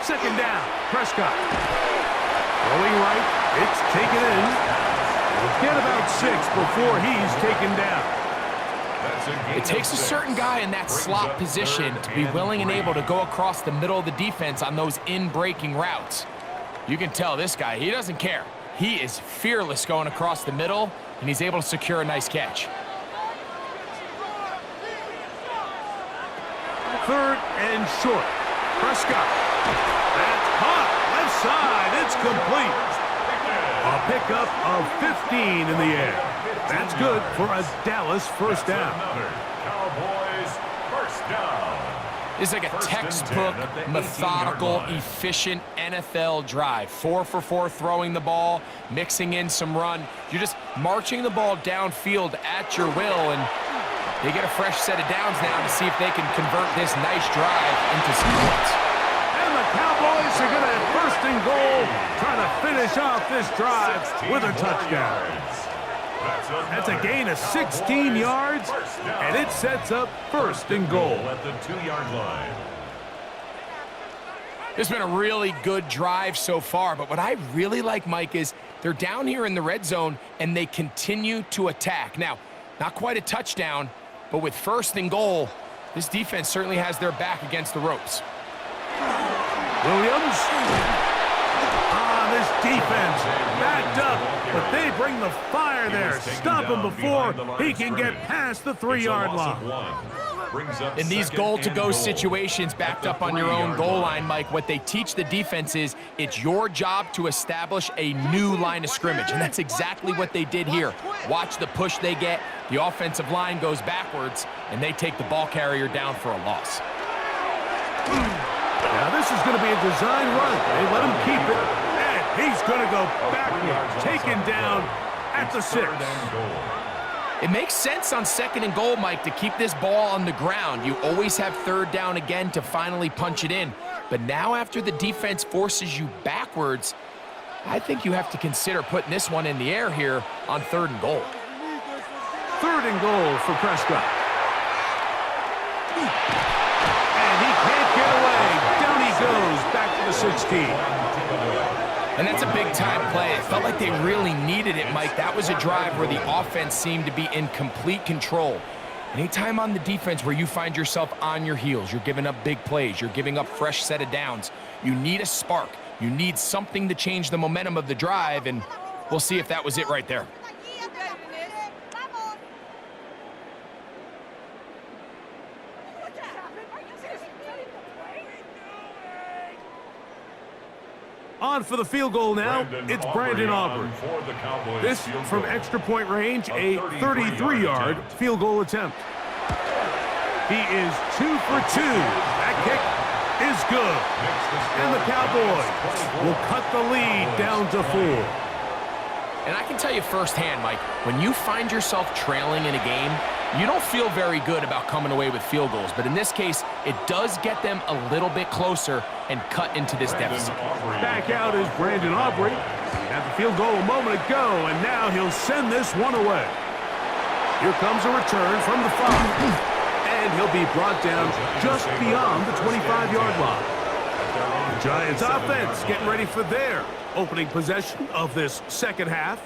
2nd down, Prescott. Rolling right, it's taken in. We'll get about 6 before he's taken down. It takes a certain guy in that slot position to be willing and able to go across the middle of the defense on those in-breaking routes. You can tell this guy, he doesn't care. He is fearless going across the middle, and he's able to secure a nice catch. 3rd and short. Prescott. That's caught. Left side. It's complete. A pickup of 15 in the air. That's good for a Dallas first down. Cowboys first down. It's like a textbook, methodical, efficient NFL drive. 4 for 4 throwing the ball, mixing in some run. You're just marching the ball downfield at your will, and they get a fresh set of downs now to see if they can convert this nice drive into some points. And the Cowboys are going to have 1st and goal, trying to finish off this drive with a touchdown. That's a gain of 16 yards, and it sets up 1st and goal. At the 2-yard line. It's been a really good drive so far, but what I really like, Mike, is they're down here in the red zone, and they continue to attack. Now, not quite a touchdown, but with 1st and goal, this defense certainly has their back against the ropes. Williams. This defense backed up, but they bring the fire there. Stop him before he can get past the 3-yard line. In these goal-to-go situations backed up on your own goal line, Mike, what they teach the defense is it's your job to establish a new line of scrimmage, and that's exactly what they did here. Watch the push they get. The offensive line goes backwards, and they take the ball carrier down for a loss. Now this is going to be a design run. They let him keep it. He's going to go backward, taken down at the 6. It makes sense on 2nd and goal, Mike, to keep this ball on the ground. You always have 3rd down again to finally punch it in. But now after the defense forces you backwards, I think you have to consider putting this one in the air here on 3rd and goal. 3rd and goal for Prescott. And he can't get away. Down he goes back to the 16. And that's a big-time play. It felt like they really needed it, Mike. That was a drive where the offense seemed to be in complete control. Anytime on the defense where you find yourself on your heels, you're giving up big plays, you're giving up fresh set of downs, you need a spark. You need something to change the momentum of the drive, and we'll see if that was it right there. On for the field goal now, it's Brandon Aubrey. For the Cowboys This field from goal. extra point range, a 33-yard 33-yard attempt. field goal attempt. He is 2 for 2. That kick is good. And the Cowboys will cut the lead down to 4. And I can tell you firsthand, Mike, when you find yourself trailing in a game, you don't feel very good about coming away with field goals. But in this case, it does get them a little bit closer and cut into this deficit. Back out is Brandon Aubrey. He had the field goal a moment ago, and now he'll send this one away. Here comes a return from the 5. And he'll be brought down just beyond the 25-yard line. The Giants offense getting ready for their opening possession of this second half.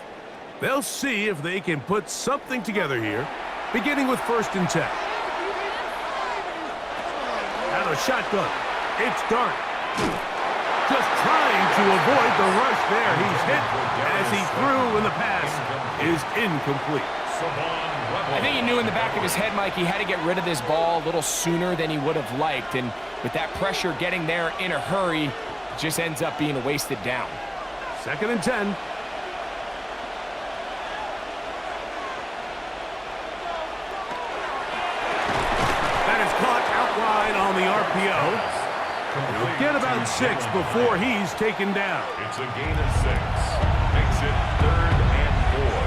They'll see if they can put something together here, beginning with 1st and 10. Out of shotgun, it's Dart. Just trying to avoid the rush there. He's hit as he threw, and the pass is incomplete. I think he knew in the back of his head, Mike, he had to get rid of this ball a little sooner than he would have liked. And with that pressure getting there in a hurry, it just ends up being a wasted down. 2nd and 10. That is caught out wide on the RPO. He'll get about 6 before he's taken down. It's a gain of 6. Makes it 3rd and 4.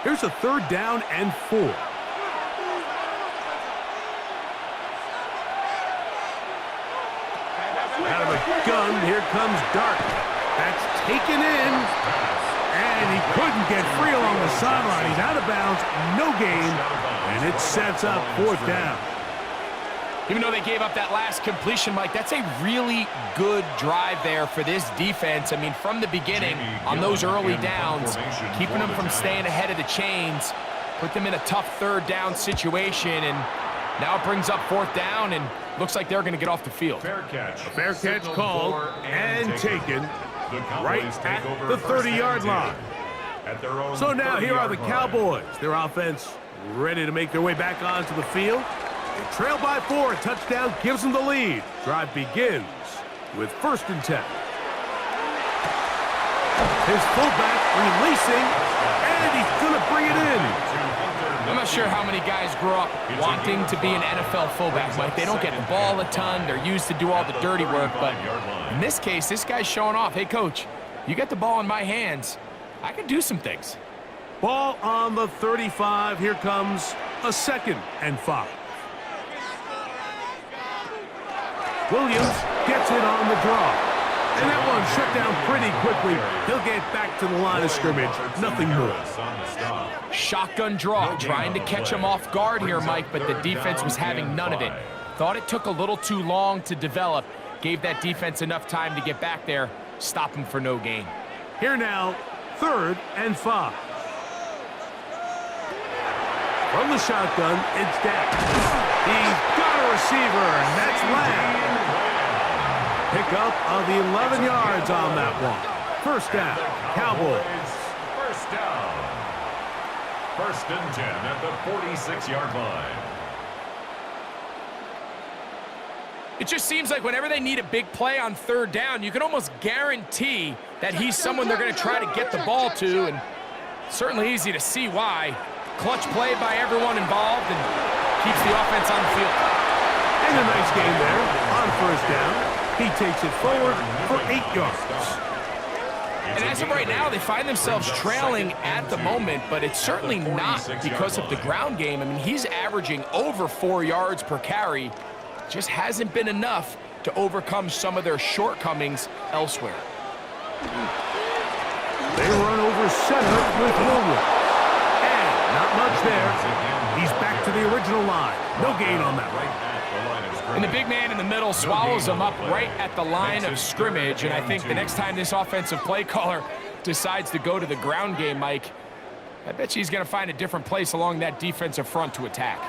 Here's a 3rd down and 4. Out of a gun, here comes Dart. That's taken in. And he couldn't get free along the sideline. He's out of bounds, no gain, and it sets up 4th down. Even though they gave up that last completion, Mike, that's a really good drive there for this defense. I mean, from the beginning, on those early downs, keeping them from staying ahead of the chains, put them in a tough 3rd down situation, and now it brings up 4th down, and looks like they're going to get off the field. Fair catch. Fair catch called and taken right at the 30-yard line. At their own So now here are the 30-yard line. Cowboys. Their offense ready to make their way back onto the field. They trail by 4. A touchdown gives them the lead. Drive begins with 1st and 10. His fullback releasing, and he's going to bring it in. I'm not sure how many guys grow up wanting to be an NFL fullback, Mike. They don't get the ball a ton. They're used to do all the dirty work. But in this case, this guy's showing off. Hey, coach, you get the ball in my hands. I can do some things. Ball on the 35. Here comes a 2nd and 5. Williams gets it on the draw. And that one shut down pretty quickly. He'll get back to the line of scrimmage. Nothing more. Shotgun draw, trying to catch him off guard here, Mike, but the defense was having none of it. Thought it took a little too long to develop. Gave that defense enough time to get back there, stop him for no gain. Here now, 3rd and 5. From the shotgun, it's Dak. He's got a receiver, and that's Lamb. Pickup of the 11 yards on that one. 1st down, Cowboys. 1st down. 1st and 10 at the 46-yard line. It just seems like whenever they need a big play on 3rd down, you can almost guarantee that he's someone they're going to try to get the ball to, and certainly easy to see why. Clutch play by everyone involved and keeps the offense on the field. And a nice game there on 1st down. He takes it forward for 8 yards. And as of right now, they find themselves trailing at the moment, but it's certainly not because of the ground game. I mean, he's averaging over 4 yards per carry. Just hasn't been enough to overcome some of their shortcomings elsewhere. They run over center with Williams. And not much there. He's back to the original line. No gain on that right. And the big man in the middle swallows him up right at the line of scrimmage. And I think the next time this offensive play caller decides to go to the ground game, Mike, I bet you he's going to find a different place along that defensive front to attack.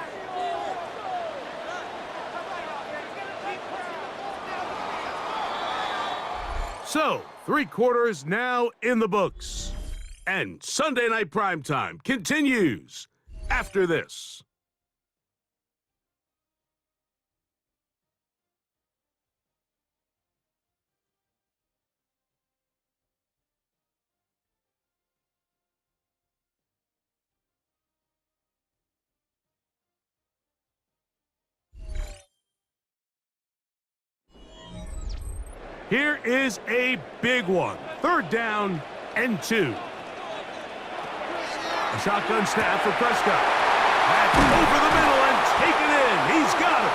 So, 3 quarters now in the books. And Sunday Night Primetime continues after this. Here is a big one. 3rd down and 2. A shotgun snap for Prescott. That's over the middle and taken in. He's got it.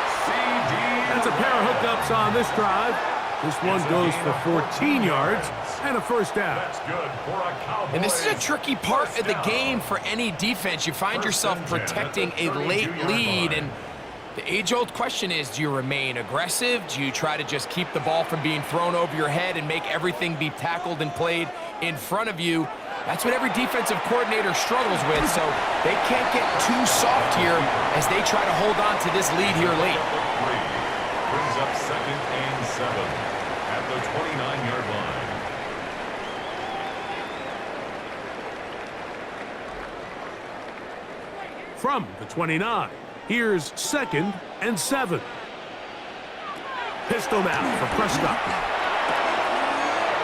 That's a pair of hookups on this drive. This one goes for 14 yards and a 1st down. That's good for a Cowboys. And this is a tricky part of the game for any defense. You find yourself protecting a late lead, and the age-old question is, do you remain aggressive? Do you try to just keep the ball from being thrown over your head and make everything be tackled and played in front of you? That's what every defensive coordinator struggles with, so they can't get too soft here as they try to hold on to this lead here late. Brings up 2nd and 7 at the 29-yard line. From the 29, here's 2nd and 7. Pistol now for Prescott.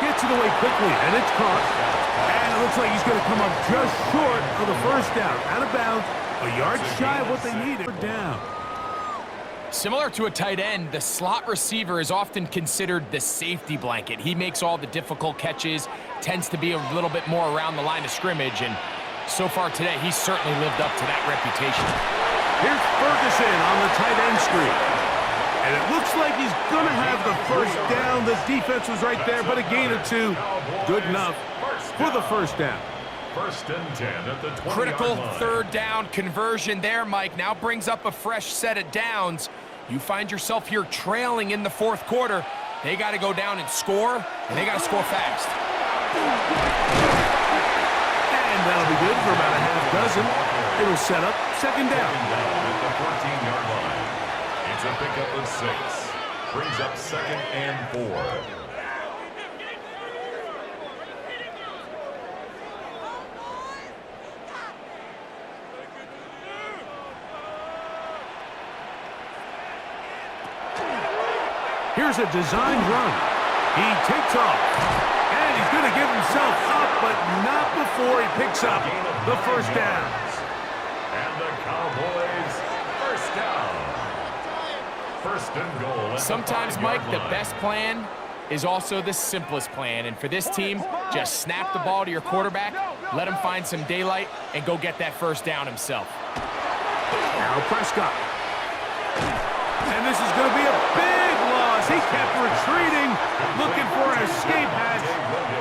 Gets it away quickly, and it's caught. And it looks like he's going to come up just short of the 1st down. Out of bounds, a yard shy of what they needed. Down. Similar to a tight end, the slot receiver is often considered the safety blanket. He makes all the difficult catches, tends to be a little bit more around the line of scrimmage, and so far today, he's certainly lived up to that reputation. Here's Ferguson on the tight end screen. And it looks like he's going to have the 1st down. The defense was right there, but a gain of 2. Good enough for the 1st down. 1st and 10 at the 20-yard Critical line. 3rd down conversion there, Mike. Now brings up a fresh set of downs. You find yourself here trailing in the 4th quarter. They got to go down and score, and they got to score fast. And that'll be good for about a half dozen. It'll set up 2nd down. At the 14-yard line. It's a pickup of 6. Brings up 2nd and 4. Here's a designed run. He takes off. And he's going to give himself up, but not before he picks up the 1st down. And the Cowboys, 1st down. 1st and goal. Sometimes, Mike, the best plan is also the simplest plan. And for this team, just snap the ball to your quarterback, let him find some daylight, and go get that 1st down himself. Now Prescott. And this is going to be a big loss. He kept retreating, looking for an escape hatch.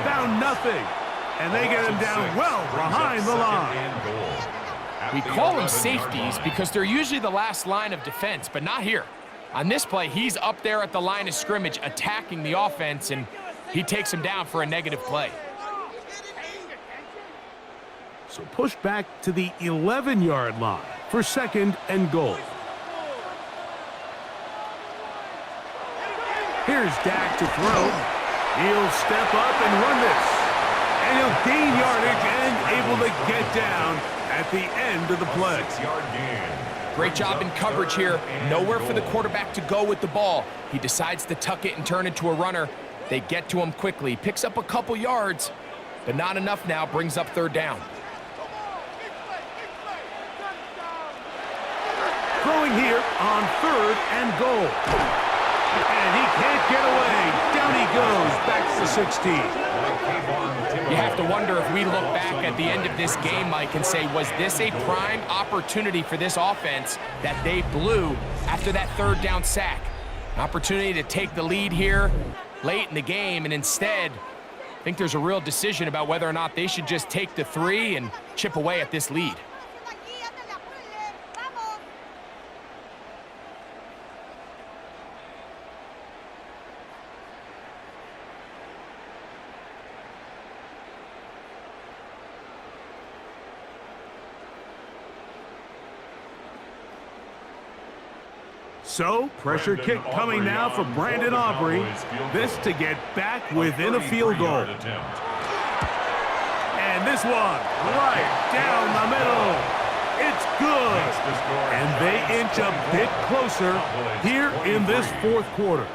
Found nothing. And they get him down well behind the line. We call them safeties because they're usually the last line of defense, but not here. On this play, he's up there at the line of scrimmage attacking the offense, and he takes him down for a negative play. So push back to the 11-yard line for 2nd and goal. Here's Dak to throw. He'll step up and run this. And he'll gain yardage and able to get down at the end of the play. 6-yard gain. Great job in coverage here. Nowhere for the quarterback to go with the ball. He decides to tuck it and turn into a runner. They get to him quickly. Picks up a couple yards, but not enough now. Brings up 3rd down. Throwing here on 3rd and goal. And he can't get away. Down he goes, back to 16. You have to wonder if we look back at the end of this game, Mike, and say, was this a prime opportunity for this offense that they blew after that 3rd down sack? An opportunity to take the lead here late in the game, and instead, I think there's a real decision about whether or not they should just take the 3 and chip away at this lead. So, pressure kick coming now for Brandon Aubrey. This to get back within a field goal. And this one, right down the middle. It's good. And they inch a bit closer here in this 4th quarter.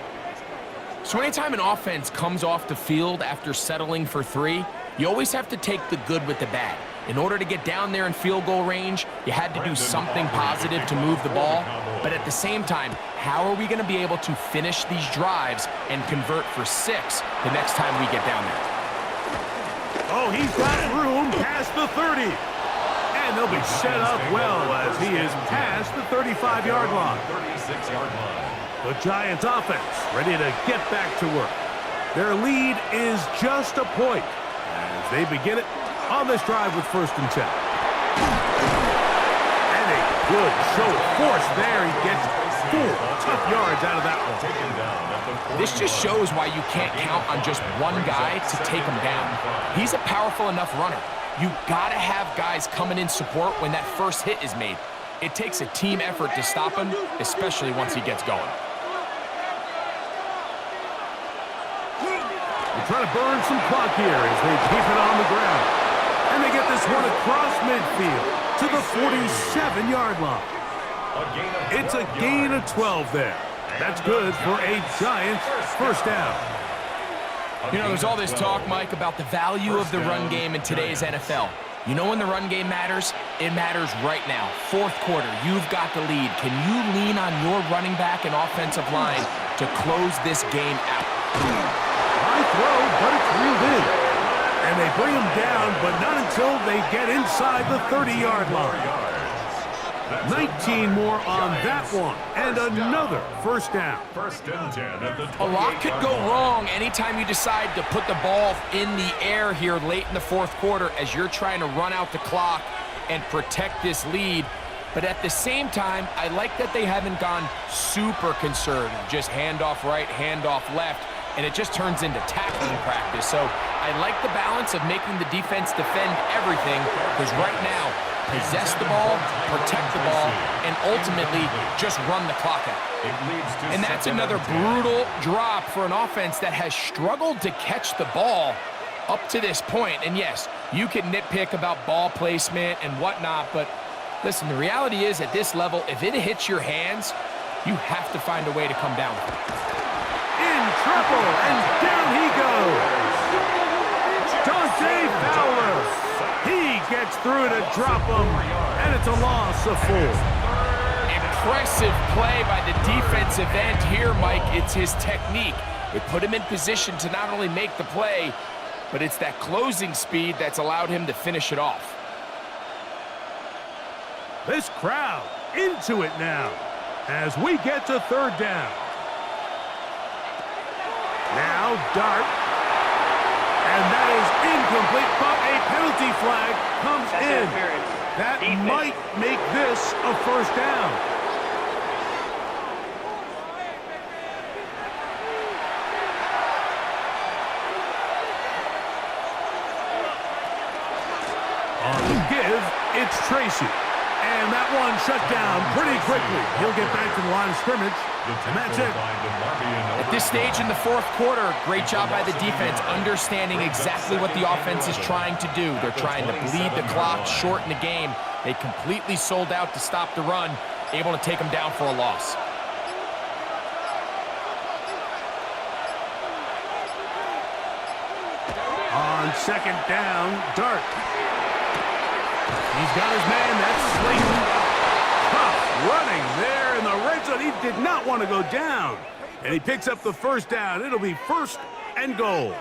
So anytime an offense comes off the field after settling for 3, you always have to take the good with the bad. In order to get down there in field goal range, you had to do something positive to move the ball. But at the same time, how are we going to be able to finish these drives and convert for 6 the next time we get down there? Oh, he's got room past the 30. And they'll be set up well as he is past the 35-yard line. 36-yard line. The Giants offense ready to get back to work. Their lead is just a point as they begin it on this drive with 1st and 10. And a good show of force there. He gets 4 tough yards out of that one. This just shows why you can't count on just one guy to take him down. He's a powerful enough runner. You gotta have guys coming in support when that first hit is made. It takes a team effort to stop him, especially once he gets going. They're trying to burn some clock here as they keep it on the ground. And they get this one across midfield to the 47-yard line. It's a gain of 12 there. That's good for a Giants first down. You know, there's all this talk, Mike, about the value of the run game in today's NFL. You know when the run game matters? It matters right now. 4th quarter, you've got the lead. Can you lean on your running back and offensive line to close this game out? High throw, but it's reeled in. And they bring him down, but not until they get inside the 30-yard line. 19 more on that one, and another first down. 1st and 10 at the 28. A lot could go wrong anytime you decide to put the ball in the air here late in the 4th quarter as you're trying to run out the clock and protect this lead. But at the same time, I like that they haven't gone super conservative, just handoff right, handoff left, and it just turns into tackling practice. So I like the balance of making the defense defend everything, because right now, possess the ball, protect the ball, and ultimately just run the clock out. And that's another brutal drop for an offense that has struggled to catch the ball up to this point. And yes, you can nitpick about ball placement and whatnot, but listen, the reality is at this level, if it hits your hands, you have to find a way to come down with it. In trouble, and down he goes. Dante Fowler. He gets through to drop him, and it's a loss of 4. Impressive play by the defensive end here, Mike. It's his technique. It put him in position to not only make the play, but it's that closing speed that's allowed him to finish it off. This crowd into it now as we get to 3rd down. Now Dart. And that is incomplete, but a penalty flag comes in. That might make this a first down. On the give, it's Tracy. And that one shut down pretty quickly. He'll get back to the line of scrimmage, and that's it. At this stage in the 4th quarter, great job by the defense, understanding exactly what the offense is trying to do. They're trying to bleed the clock, shorten the game. They completely sold out to stop the run, able to take them down for a loss. On 2nd down, Dart. He's got his man, that's Slayton. Tough running there in the red zone. He did not want to go down. And he picks up the first down. It'll be 1st and goal.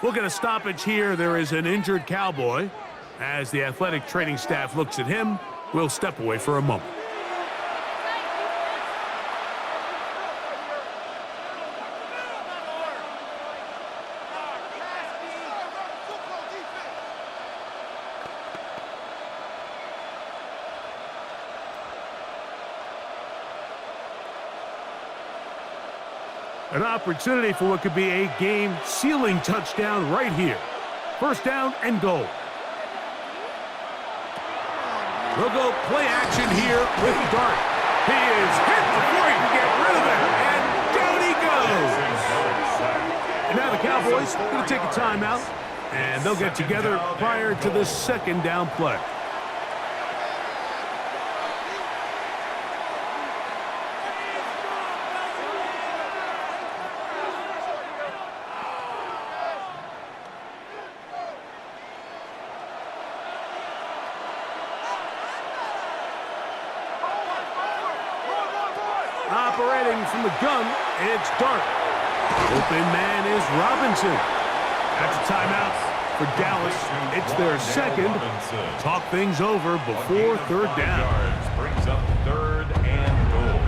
We'll get a stoppage here. There is an injured Cowboy. As the athletic training staff looks at him, we'll step away for a moment. An opportunity for what could be a game-sealing touchdown right here. 1st down and goal. We'll go play action here with Dart. He is hit before he can get rid of it, and down he goes. And now the Cowboys are going to take a timeout, and they'll get together prior to the 2nd down play. the gun. It's Dart. Open man is Robinson. That's a timeout for Dallas. It's their second. Talk things over before third down. Brings up third and goal.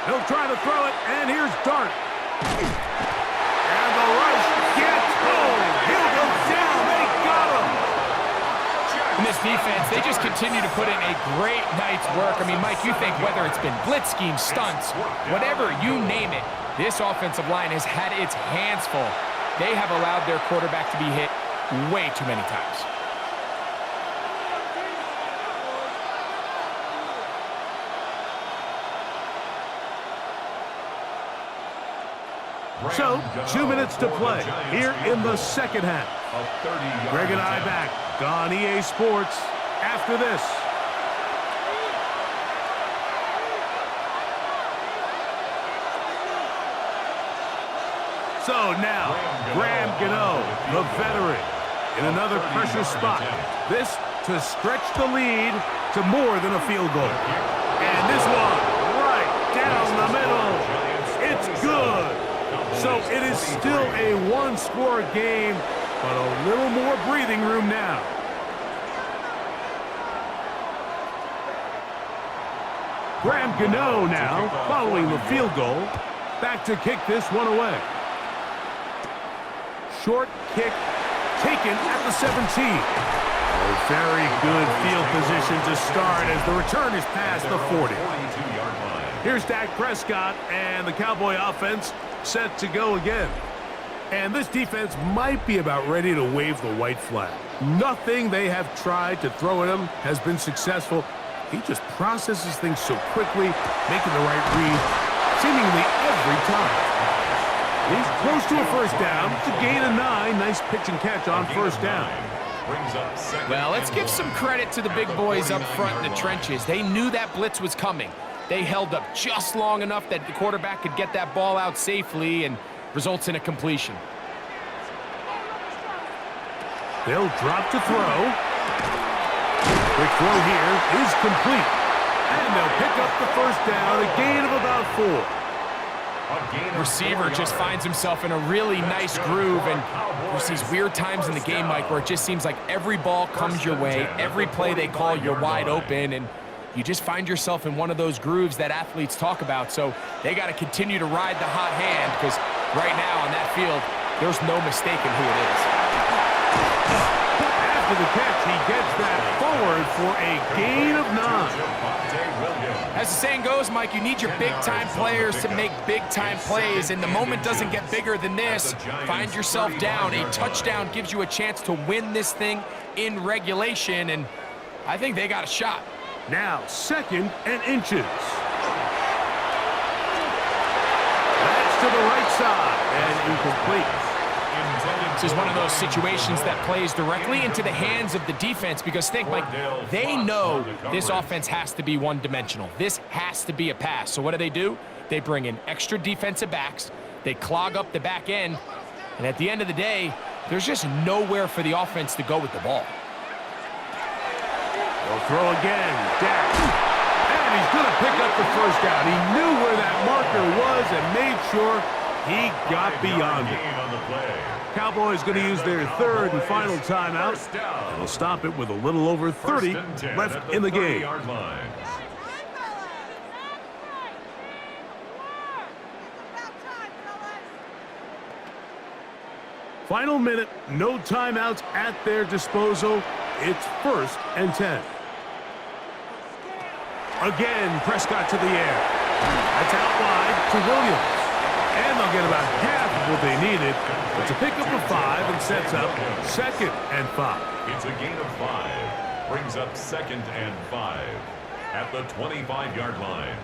He'll try to throw it, and here's Dart. And the rush gets home. He'll go down. They got him. In this defense, they just continue to put in a great night's work. I mean, Mike, you think whether it's been blitz schemes, stunts, whatever, you name it, this offensive line has had its hands full. They have allowed their quarterback to be hit way too many times. So, 2 minutes to play here in the second half. Greg and I back on EA Sports after this. So now, Graham Gano, the veteran, in another pressure spot. This to stretch the lead to more than a field goal. And this one, right down the middle. It's good. So it is still a one-score game, but a little more breathing room now. Graham Gano now, following the field goal, back to kick this one away. Short kick taken at the 17. A very good field position to start as the return is past the 40. Here's Dak Prescott and the Cowboy offense set to go again. And this defense might be about ready to wave the white flag. Nothing they have tried to throw at him has been successful. He just processes things so quickly, making the right read seemingly every time. He's close to a first down. It's a gain of 9. Nice pitch and catch on first down. Well, let's give some credit to the big boys up front in the trenches. They knew that blitz was coming. They held up just long enough that the quarterback could get that ball out safely and results in a completion. They'll drop to throw. Quick throw here is complete. And they'll pick up the first down, a gain of about 4. Receiver just finds himself in a really nice groove, and there's these weird times in the game, Mike, where it just seems like every ball comes your way, every play they call, you're wide open, and you just find yourself in one of those grooves that athletes talk about. So they got to continue to ride the hot hand, because right now on that field, there's no mistaking who it is. After the catch, he gets that forward for a gain of 9. As the saying goes, Mike, you need your big-time players to make big-time plays, and the moment doesn't get bigger than this. Find yourself down. A touchdown gives you a chance to win this thing in regulation, and I think they got a shot. Now, 2nd and inches. That's to the right side, and incomplete. This is one of those situations that plays directly into the hands of the defense, because think, Mike, they know this offense has to be one-dimensional. This has to be a pass. So what do? They bring in extra defensive backs. They clog up the back end. And at the end of the day, there's just nowhere for the offense to go with the ball. They'll throw again. Dak. And he's going to pick up the first down. He knew where that marker was and made sure he got beyond it. Cowboys going to use their 3rd and final timeout. They'll stop it with a little over 30 left in the game. Final minute, no timeouts at their disposal. It's 1st and 10. Again, Prescott to the air. That's out wide to Williams. And they'll get about half of what they needed. It's a pickup of 5 and sets up 2nd and 5. It's a gain of 5. Brings up 2nd and 5 at the 25-yard line.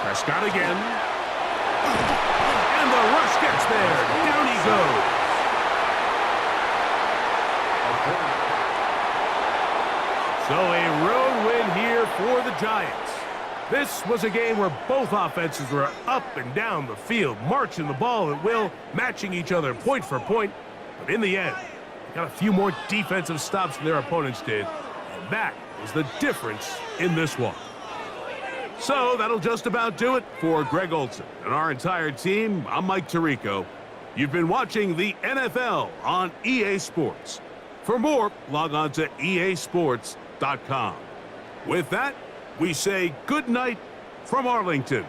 Prescott again. And the rush gets there. Down he goes. So a road win here for the Giants. This was a game where both offenses were up and down the field, marching the ball at will, matching each other point for point. But in the end, they got a few more defensive stops than their opponents did. And that was the difference in this one. So that'll just about do it for Greg Olsen and our entire team. I'm Mike Tirico. You've been watching the NFL on EA Sports. For more, log on to easports.com. With that, we say good night from Arlington.